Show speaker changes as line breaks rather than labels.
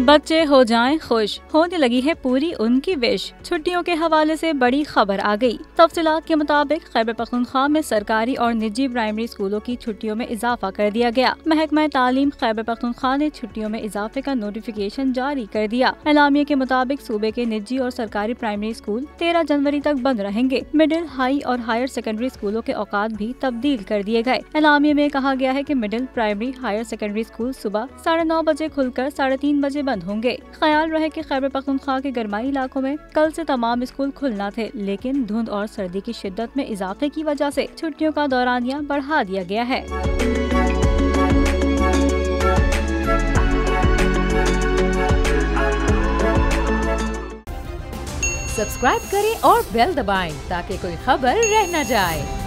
बच्चे हो जाएं खुश, होने लगी है पूरी उनकी विश। छुट्टियों के हवाले से बड़ी खबर आ गई। तफसीलात के मुताबिक खैबर पख्तूनख्वा में सरकारी और निजी प्राइमरी स्कूलों की छुट्टियों में इजाफा कर दिया गया। महकमा तालीम खैबर पख्तूनख्वा ने छुट्टियों में इजाफे का नोटिफिकेशन जारी कर दिया। एलामिया के मुताबिक सूबे के निजी और सरकारी प्राइमरी स्कूल 13 जनवरी तक बंद रहेंगे। मिडिल, हाई और हायर सेकेंडरी स्कूलों के औकात भी तब्दील कर दिए गए। एलामिया में कहा गया है कि middle, primary, higher secondary school सुबह 9:30 बजे खुलकर 3:30 बजे बंद होंगे। ख्याल रहे कि खैबर पख्तूनख्वा के गरमाई इलाकों में कल से तमाम स्कूल खुलना थे, लेकिन धुंध और सर्दी की शिद्दत में इजाफे की वजह से छुट्टियों का दौरानिया बढ़ा दिया गया है।
सब्सक्राइब करें और बेल दबाएं ताकि कोई खबर रह न जाए।